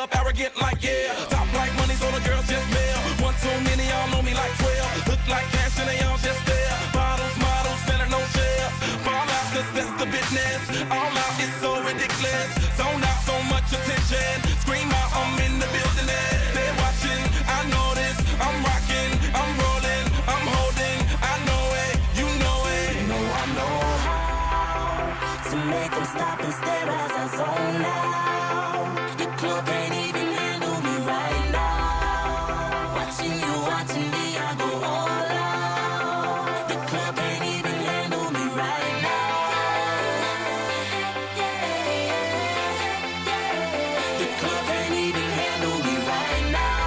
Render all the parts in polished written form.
club, arrogant like yeah. Top like money, so the girls just mail. One too many, y'all know me like 12. Look like cash and they all just there. Bottles, models, selling no shares. Fall out, cause that's the business. All out is so ridiculous. Zone out, so much attention. Scream out, I'm in the building. They're watching, I know this. I'm rocking, I'm rolling, I'm holding. I know it, you know it. You know I know how to make them stop and stare as I zone out. The club can't even handle me right now. Watching you, watching me, I go all out. The club can't even handle me right now. The club can't even handle me right now.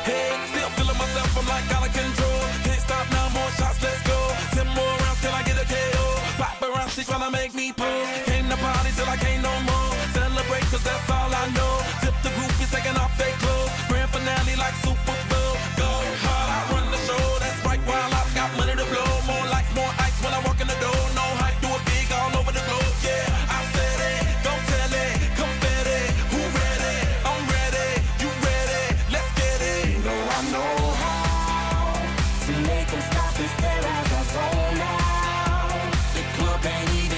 Hey, still feeling myself, I'm like out of control. Can't stop now, more shots, let's go. 10 more rounds till I get a KO. Paparazzi tryna make me pose. Came to party till I can't no more. Celebrate cause that's all I know. Tip the groupies taking off their clothes. Grand finale like Super Bowl. Go hard, I run the show. That's right, while I've got money to blow. More lights, more ice when I walk in the door. No hype, do it big all over the globe. Yeah, I said it, go tell it, confetti. Who ready? I'm ready, you ready? Let's get it. You know I know how to make them stop and stare as I zone out. The club ain't even